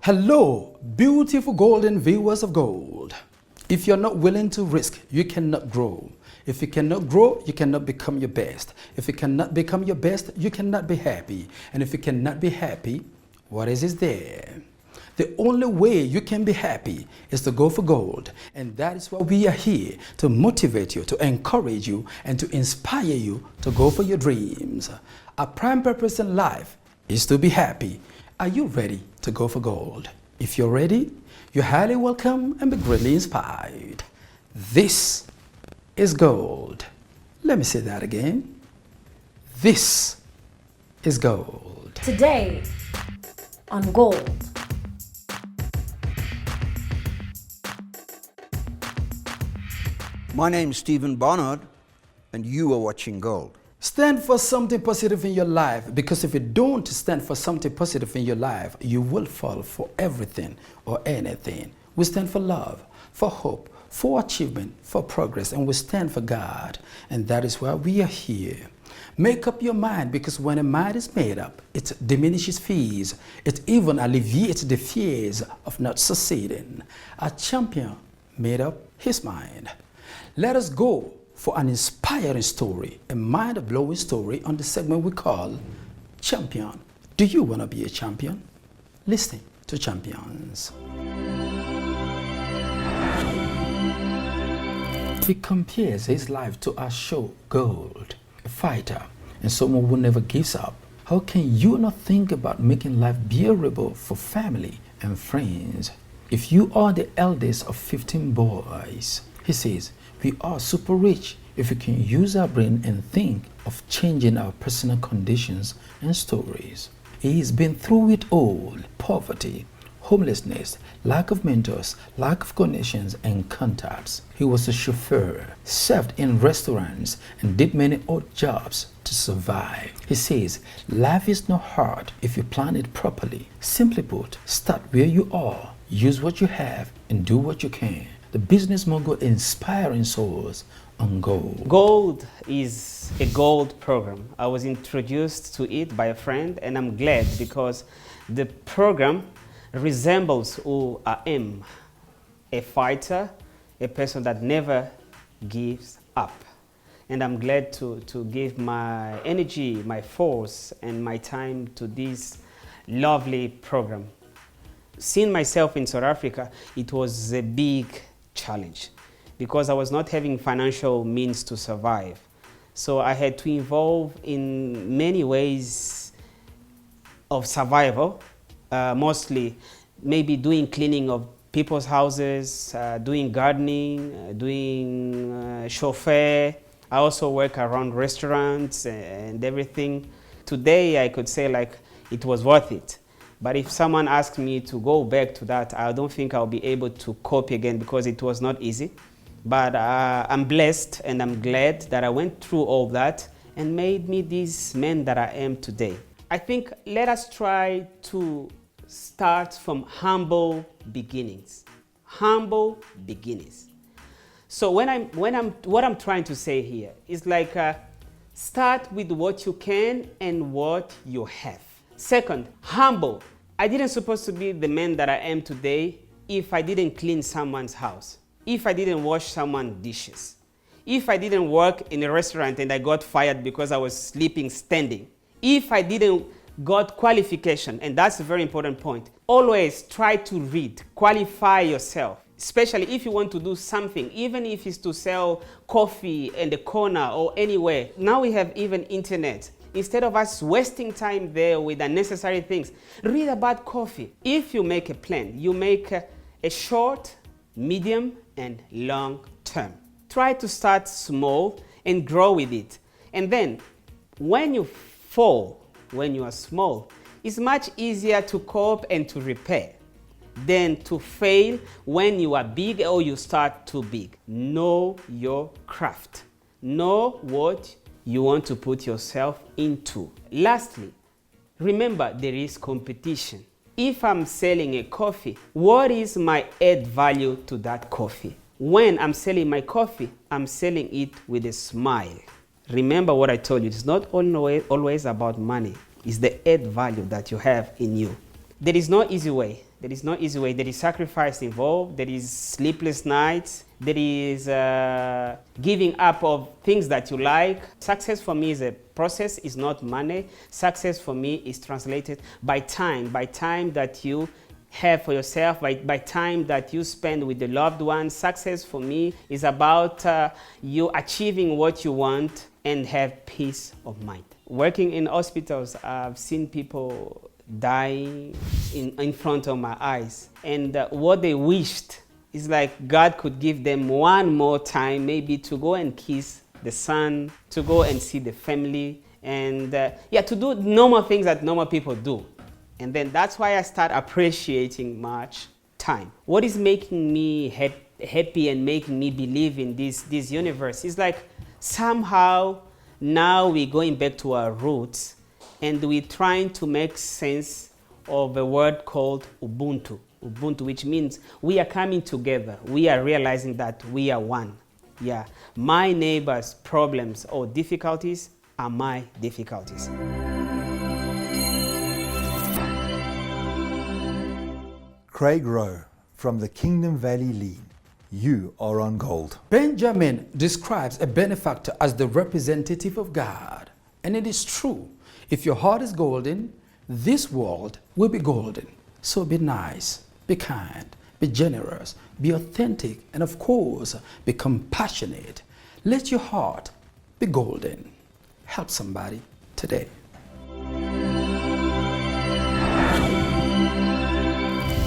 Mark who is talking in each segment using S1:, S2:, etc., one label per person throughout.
S1: Hello, beautiful golden viewers of gold. If you're not willing to risk, you cannot grow. If you cannot grow, you cannot become your best. If you cannot become your best, you cannot be happy. And if you cannot be happy, what is there? The only way you can be happy is to go for gold. And that is why we are here, to motivate you, to encourage you, and to inspire you to go for your dreams. Our prime purpose in life is to be happy. Are you ready to go for gold? If you're ready, you're highly welcome and be greatly inspired. This is gold. Let me say that again. This is gold.
S2: Today on Gold.
S3: My name's Stephen Barnard, and you are watching Gold.
S1: Stand for something positive in your life, because if you don't stand for something positive in your life, you will fall for everything or anything. We stand for love, for hope, for achievement, for progress, and we stand for God. And that is why we are here. Make up your mind, because when a mind is made up, it diminishes fears. It even alleviates the fears of not succeeding. A champion made up his mind. Let us go for an inspiring story, a mind-blowing story on the segment we call Champion. Do you want to be a champion? Listen to Champions. He compares his life to a show Gold, a fighter, and someone who never gives up. How can you not think about making life bearable for family and friends? If you are the eldest of 15 boys, he says, we are super rich if we can use our brain and think of changing our personal conditions and stories. He's been through it all: poverty, homelessness, lack of mentors, lack of connections and contacts. He was a chauffeur, served in restaurants, and did many odd jobs to survive. He says, life is not hard if you plan it properly. Simply put, start where you are, use what you have, and do what you can. The business mogul inspiring souls on Gold.
S4: Gold is a gold program. I was introduced to it by a friend, and I'm glad because the program resembles who I am: a fighter, a person that never gives up. And I'm glad to give my energy, my force, and my time to this lovely program. Seeing myself in South Africa, it was a big challenge because I was not having financial means to survive. So I had to involve in many ways of survival, mostly maybe doing cleaning of people's houses, doing gardening, doing chauffeur. I also work around restaurants and everything. Today I could say like it was worth it. But if someone asked me to go back to that, I don't think I'll be able to cope again because it was not easy. But I'm blessed and I'm glad that I went through all that and made me this man that I am today. I think let us try to start from humble beginnings. Humble beginnings. So what I'm trying to say here is like start with what you can and what you have. Second, humble. I didn't supposed to be the man that I am today if I didn't clean someone's house, if I didn't wash someone's dishes, if I didn't work in a restaurant and I got fired because I was sleeping standing, if I didn't got qualification, and that's a very important point. Always try to read, qualify yourself, especially if you want to do something, even if it's to sell coffee in the corner or anywhere. Now we have even internet. Instead of us wasting time there with unnecessary things, read about coffee. If you make a plan, you make a short, medium, and long term. Try to start small and grow with it. And then when you fall, when you are small, it's much easier to cope and to repair than to fail when you are big or you start too big. Know your craft. Know what you want to put yourself into. Lastly, remember there is competition. If I'm selling a coffee, what is my add value to that coffee? When I'm selling my coffee, I'm selling it with a smile. Remember what I told you, it's not always about money. It's the add value that you have in you. There is no easy way. There is no easy way. There is sacrifice involved. There is sleepless nights. There is giving up of things that you like. Success for me is a process, is not money. Success for me is translated by time that you have for yourself, by time that you spend with the loved ones. Success for me is about you achieving what you want and have peace of mind. Working in hospitals, I've seen people die in front of my eyes. And what they wished is like God could give them one more time, maybe to go and kiss the son, to go and see the family, and to do normal things that normal people do. And then that's why I start appreciating much time. What is making me happy and making me believe in this universe is like somehow now we're going back to our roots and we're trying to make sense of a word called Ubuntu. Ubuntu, which means we are coming together. We are realizing that we are one. Yeah, my neighbor's problems or difficulties are my difficulties.
S5: Craig Rowe from the Kingdom Valley Lean. You are on gold.
S1: Benjamin describes a benefactor as the representative of God. And it is true. If your heart is golden, this world will be golden. So be nice, be kind, be generous, be authentic, and of course, be compassionate. Let your heart be golden. Help somebody today.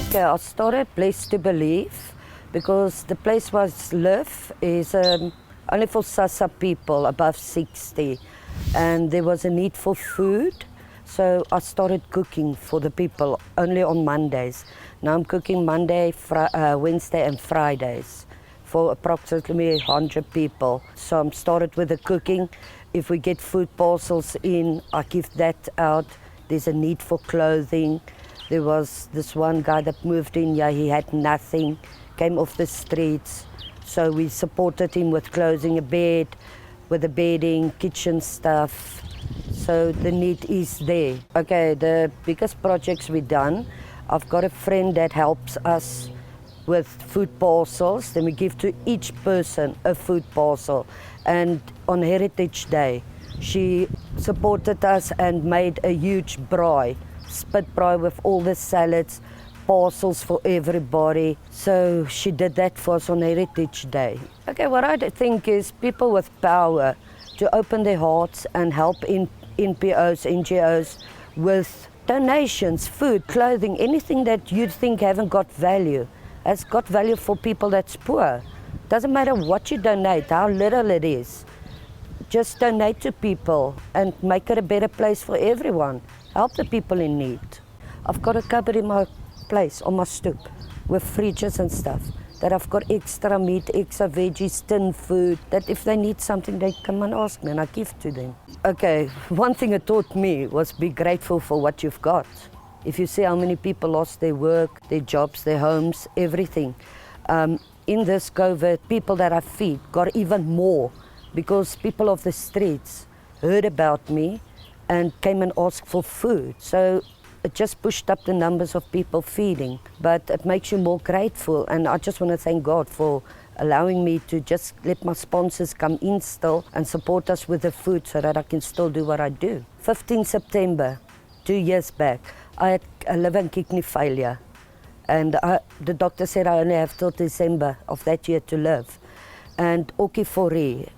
S6: Okay, I started Blessed to Believe because the place where I live is only for Sasa people above 60, and there was a need for food, so I started cooking for the people only on Mondays. Now I'm cooking Monday, Wednesday and Fridays for approximately 100 people. So I'm started with the cooking. If we get food parcels in, I give that out. There's a need for clothing. There was this one guy that moved in, he had nothing, came off the streets. So we supported him with clothing, a bed, with the bedding, kitchen stuff. So the need is there. Okay, the biggest projects we've done, I've got a friend that helps us with food parcels. Then we give to each person a food parcel. And on Heritage Day, she supported us and made a huge braai. Spit braai with all the salads, parcels for everybody. So she did that for us on Heritage Day. Okay, what I think is people with power to open their hearts and help in NPOs, NGOs with donations, food, clothing, anything that you think haven't got value, has got value for people that's poor. Doesn't matter what you donate, how little it is. Just donate to people and make it a better place for everyone. Help the people in need. I've got a cupboard in my place, on my stoep, with fridges and stuff, that I've got extra meat, extra veggies, tin food, that if they need something, they come and ask me and I give to them. Okay, one thing it taught me was be grateful for what you've got. If you see how many people lost their work, their jobs, their homes, everything. In this COVID, people that I feed got even more because people of the streets heard about me and came and asked for food. So it just pushed up the numbers of people feeding, but it makes you more grateful. And I just want to thank God for allowing me to just let my sponsors come in still and support us with the food so that I can still do what I do. 15 September, 2 years back, I had a liver and kidney failure. And the doctor said I only have till December of that year to live. And Oki Fori,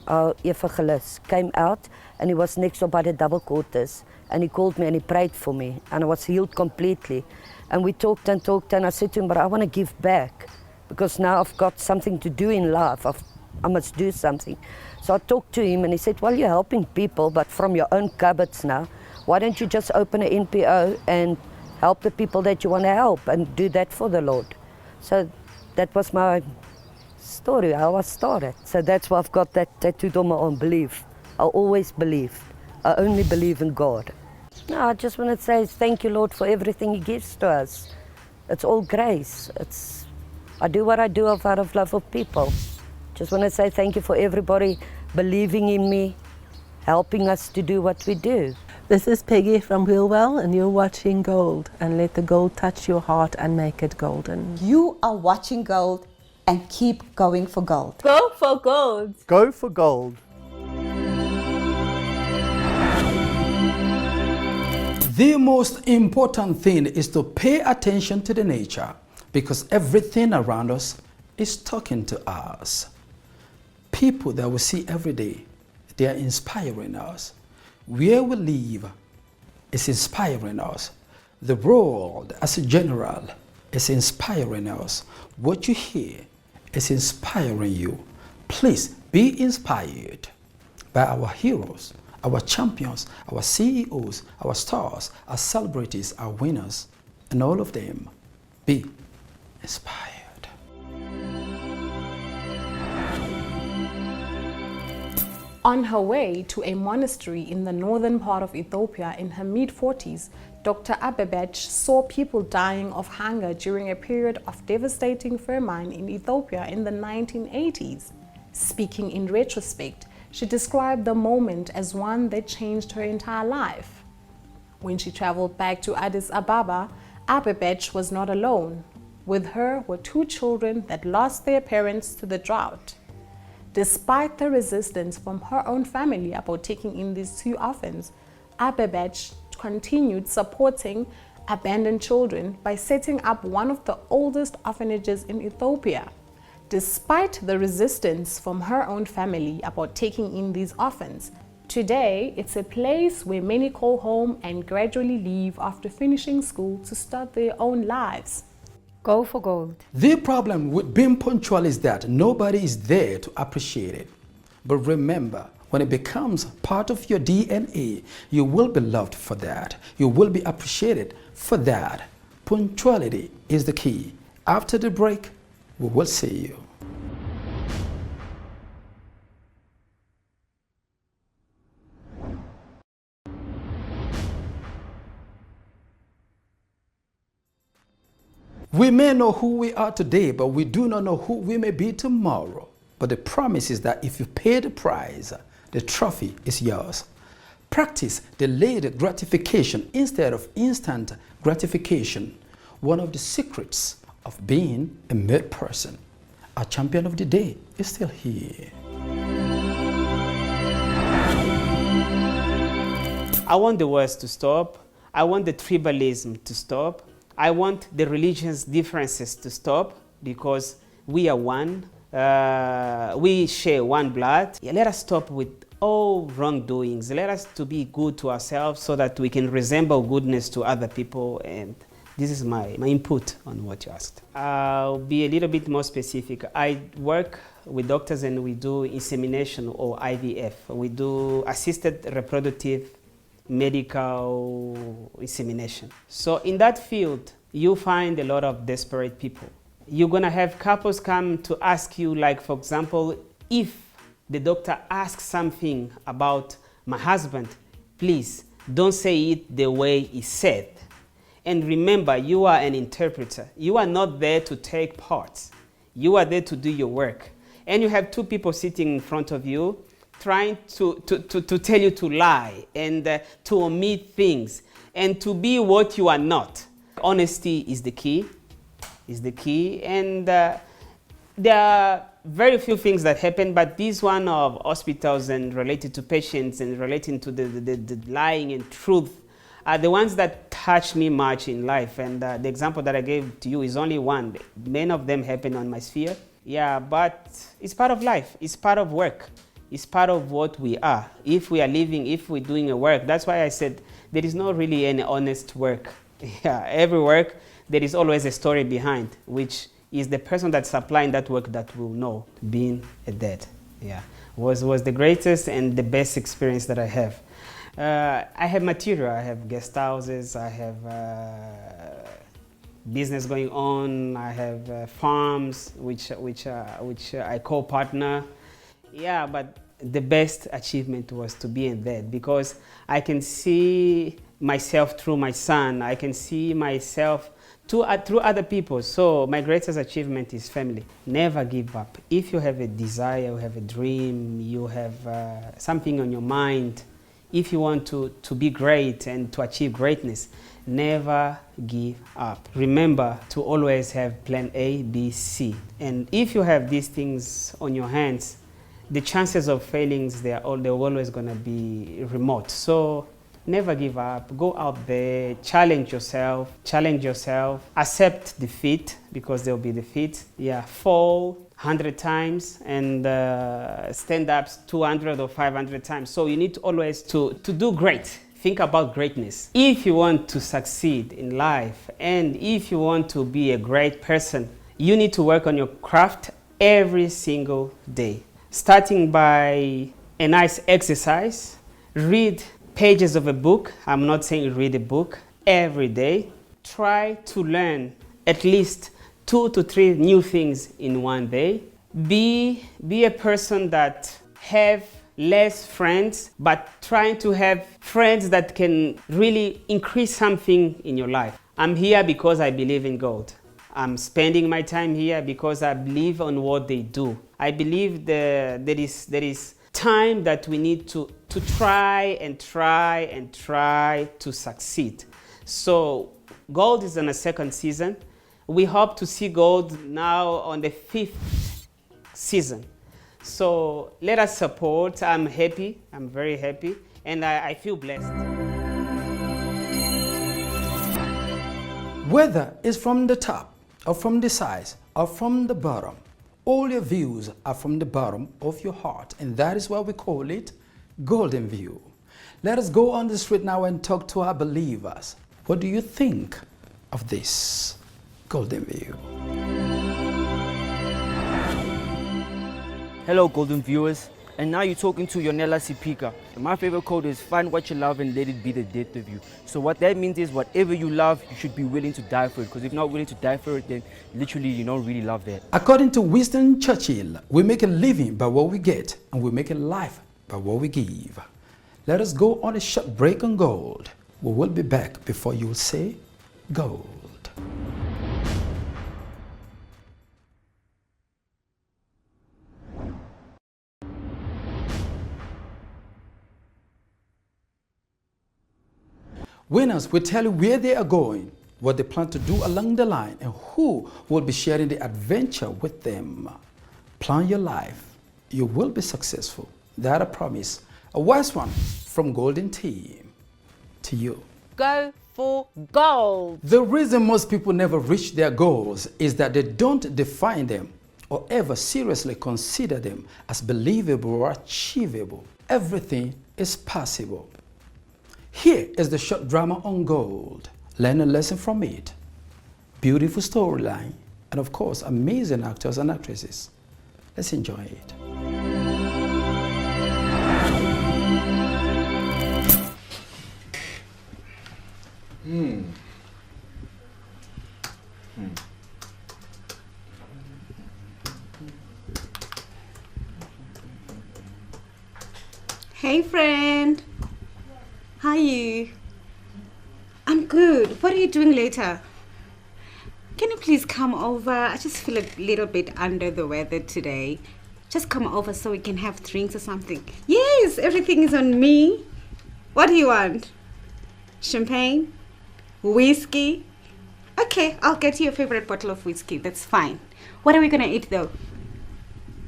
S6: our evangelist, came out and he was next door by the double quarters. And he called me and he prayed for me and I was healed completely. And we talked and I said to him, but I want to give back because now I've got something to do in life. I must do something. So I talked to him and he said, well, you're helping people, but from your own cupboards now. Why don't you just open an NPO and help the people that you want to help and do that for the Lord? So that was my story, how I started. So that's why I've got that tattooed on my arm, believe. I always believed. I only believe in God. No, I just want to say thank you, Lord, for everything He gives to us. It's all grace. I do what I do out of love of people. Just want to say thank you for everybody believing in me, helping us to do what we do.
S7: This is Peggy from Wheelwell, and you're watching Gold, and let the gold touch your heart and make it golden.
S8: You are watching Gold, and keep going for gold.
S2: Go for gold.
S5: Go for gold.
S1: The most important thing is to pay attention to the nature, because everything around us is talking to us. People that we see every day, they are inspiring us. Where we live is inspiring us. The world as a general is inspiring us. What you hear is inspiring you. Please be inspired by our heroes, our champions, our CEOs, our stars, our celebrities, our winners, and all of them. Be inspired.
S9: On her way to a monastery in the northern part of Ethiopia in her mid-40s, Dr. Abebech saw people dying of hunger during a period of devastating famine in Ethiopia in the 1980s. Speaking in retrospect, she described the moment as one that changed her entire life. When she traveled back to Addis Ababa, Abebech was not alone. With her were 2 children that lost their parents to the drought. Despite the resistance from her own family about taking in these 2 orphans, Abebech continued supporting abandoned children by setting up one of the oldest orphanages in Ethiopia. Despite the resistance from her own family about taking in these orphans, today it's a place where many call home and gradually leave after finishing school to start their own lives.
S2: Go for gold.
S1: The problem with being punctual is that nobody is there to appreciate it. But remember, when it becomes part of your DNA, you will be loved for that. You will be appreciated for that. Punctuality is the key. After the break, we will see you. We may know who we are today, but we do not know who we may be tomorrow. But the promise is that if you pay the price, the trophy is yours. Practice delayed gratification instead of instant gratification. One of the secrets of being a made person. Our champion of the day is still here.
S4: I want the wars to stop. I want the tribalism to stop. I want the religious differences to stop, because we are one. We share one blood. Let us stop with all wrongdoings. Let us to be good to ourselves so that we can resemble goodness to other people. And this is my input on what you asked. I'll be a little bit more specific. I work with doctors and we do insemination or IVF. We do assisted reproductive medical insemination. So in that field, you find a lot of desperate people. You're gonna have couples come to ask you, like, for example, if the doctor asks something about my husband, please don't say it the way he said. And remember, you are an interpreter. You are not there to take parts. You are there to do your work. And you have 2 people sitting in front of you trying to tell you to lie and to omit things and to be what you are not. Honesty is the key, and there are very few things that happen, but this one of hospitals and related to patients and relating to the lying and truth are the ones that touch me much in life. And the example that I gave to you is only one. Many of them happen on my sphere. Yeah, but it's part of life. It's part of work. It's part of what we are. If we are living, if we're doing a work, that's why I said there is not really any honest work. Yeah, every work, there is always a story behind, which is the person that's supplying that work that will know. Being a dad, yeah, was the greatest and the best experience that I have. I have material. I have guest houses. I have business going on. I have farms, which I co-partner. Yeah, but the best achievement was to be in that, because I can see myself through my son. I can see myself through other people. So my greatest achievement is family. Never give up. If you have a desire, you have a dream, you have something on your mind, if you want to be great and to achieve greatness, never give up. Remember to always have plan A, B, C. And if you have these things on your hands, the chances of failings, they're always going to be remote. So never give up. Go out there, challenge yourself, accept defeat, because there will be defeat. Yeah, fall 100 times and stand up 200 or 500 times. So you need to always to do great. Think about greatness. If you want to succeed in life and if you want to be a great person, you need to work on your craft every single day. Starting by a nice exercise, read pages of a book. I'm not saying read a book every day. Try to learn at least 2 to 3 new things in one day. Be a person that have less friends, but trying to have friends that can really increase something in your life. I'm here because I believe in God. I'm spending my time here because I believe on what they do. I believe there is time that we need to try to succeed. So Gold is in a second season. We hope to see Gold now on the 5th season. So let us support. I'm happy. I'm very happy. And I feel blessed.
S1: Whether it's from the top or from the sides or from the bottom, all your views are from the bottom of your heart. And that is why we call it Golden View. Let us go on the street now and talk to our believers. What do you think of this Golden View?
S10: Hello Golden Viewers, and now you're talking to Yonela Sipika. My favorite quote is find what you love and let it be the death of you. So what that means is whatever you love, you should be willing to die for it, because if you're not willing to die for it, then literally you don't really love that.
S1: According to Winston Churchill, we make a living by what we get and we make a life by what we give. Let us go on a short break on Gold. We will be back before you say Gold. Winners will tell you where they are going, what they plan to do along the line, and who will be sharing the adventure with them. Plan your life. You will be successful. That I promise. A wise one from Golden Team to you.
S2: Go for gold.
S1: The reason most people never reach their goals is that they don't define them or ever seriously consider them as believable or achievable. Everything is possible. Here is the short drama on Gold. Learn a lesson from it. Beautiful storyline, and of course, amazing actors and actresses. Let's enjoy it.
S8: Hey friend, how are you? I'm good. What are you doing later? Can you please come over? I just feel a little bit under the weather today. Just come over so we can have drinks or something. Yes, everything is on me. What do you want? Champagne? Whiskey? Okay, I'll get you your favorite bottle of whiskey. That's fine. What are we gonna eat though?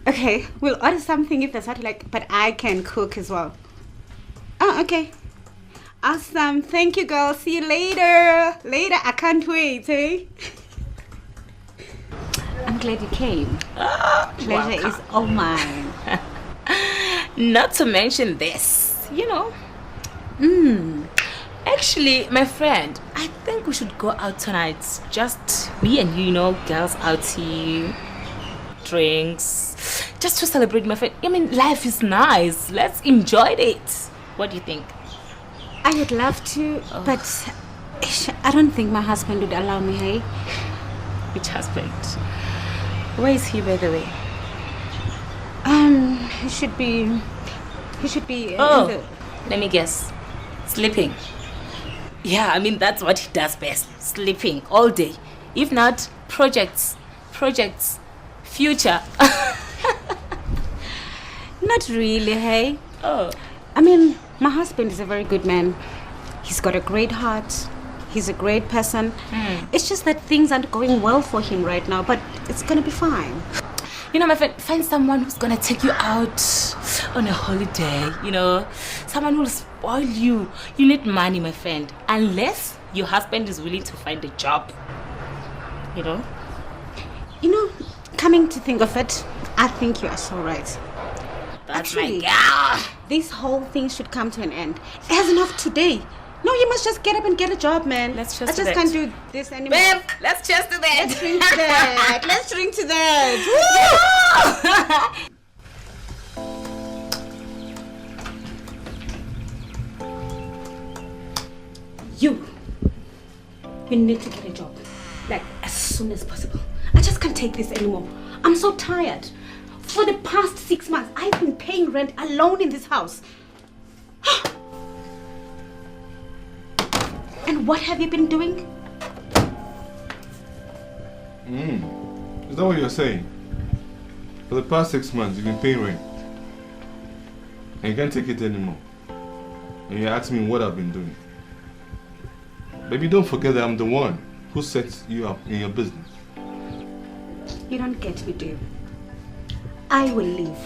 S8: Okay, we'll order something if that's what you like, but I can cook as well. Oh, okay. Awesome. Thank you, girl. See you later. Later. I can't wait, eh? I'm glad you came. Pleasure is all mine.
S11: Not to mention this, Actually, my friend, I think we should go out tonight. Just me and you, girls out here, drinks, just to celebrate, my friend. I mean, life is nice. Let's enjoy it. What do you think?
S8: I would love to, but I don't think my husband would allow me, hey?
S11: Which husband? Where is he, by the way?
S8: He should be
S11: let me guess. Sleeping. Yeah, I mean, that's what he does best. Sleeping all day. If not, projects, future.
S8: Not really, hey?
S11: Oh.
S8: I mean, my husband is a very good man. He's got a great heart. He's a great person. It's just that things aren't going well for him right now, but it's gonna be fine.
S11: You know, my friend, find someone who's gonna take you out on a holiday, you know, someone who'll spoil you. You need money, my friend, unless your husband is willing to find a job, you know.
S8: You know, coming to think of it, I think you are so right.
S11: That's
S8: Actually,
S11: my girl.
S8: this whole thing should come to an end. As of today. No, you must just get up and get a job, man.
S11: Let's
S8: I
S11: just
S8: just can't do this anymore.
S11: Babe, let's cheers to that.
S8: Let's drink to that. Let's drink to that. You need to get a job. Like, as soon as possible. I just can't take this anymore. I'm so tired. For the past 6 months, I've been paying rent alone in this house. And what have you been doing?
S12: Is that what you're saying? For the past 6 months, you've been paying rent. And you can't take it anymore. And you're asking me what I've been doing. Baby, don't forget that I'm the one who sets you up in your business.
S8: You don't get me, do you? I will leave.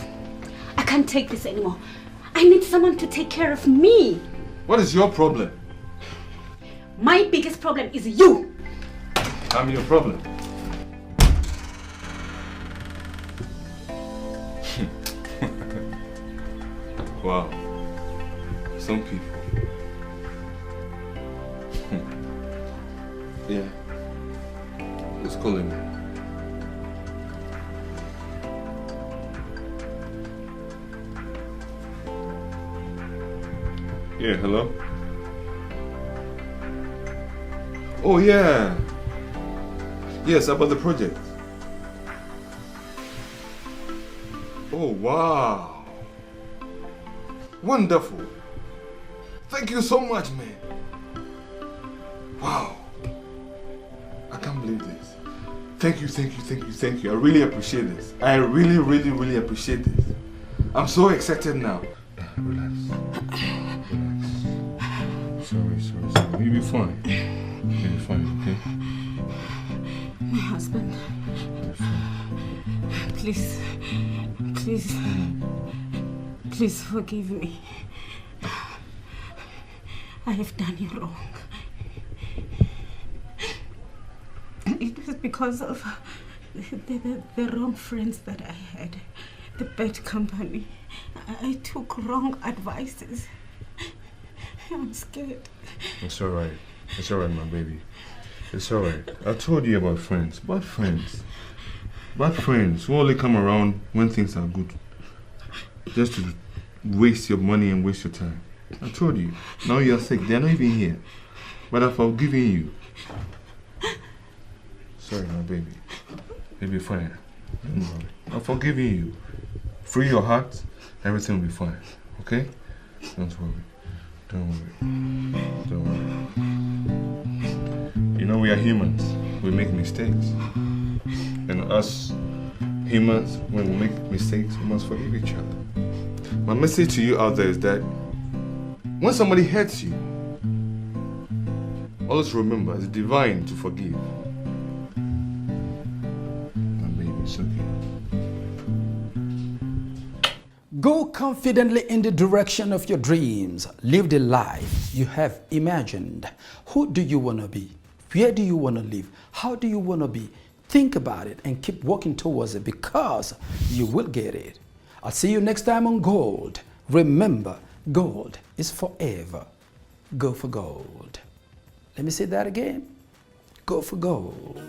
S8: I can't take this anymore. I need someone to take care of me.
S12: What is your problem?
S8: My biggest problem is you.
S12: I'm your problem. Wow. Some people. Yeah. Who's calling me? Yeah, hello? Oh, yeah. Yes, about the project. Oh, wow. Wonderful. Thank you so much, man. Wow. I can't believe this. Thank you, thank you, thank you, thank you. I really appreciate this. I really, really, really appreciate this. I'm so excited now. Relax. Sorry. You'll be fine. You'll be fine, okay?
S8: My husband. Please forgive me. I have done you wrong. It was because of the wrong friends that I had, the bad company. I took wrong advices. I'm scared.
S12: It's alright. It's alright, my baby. It's alright. I told you about friends. Bad friends. Bad friends who only come around when things are good. Just to waste your money and waste your time. I told you. Now you're sick. They're not even here. But I've forgiven you. Sorry, my baby. You'll be fine. Don't worry. I've forgiven you. Free your heart. Everything will be fine. Okay? Don't worry. Don't worry. You know, we are humans. We make mistakes. And us humans, when we make mistakes, we must forgive each other. My message to you out there is that when somebody hurts you, always remember it's divine to forgive. My baby, it's okay.
S1: Go confidently in the direction of your dreams. Live the life you have imagined. Who do you want to be? Where do you want to live? How do you want to be? Think about it and keep working towards it, because you will get it. I'll see you next time on Gold. Remember, gold is forever. Go for gold. Let me say that again. Go for gold.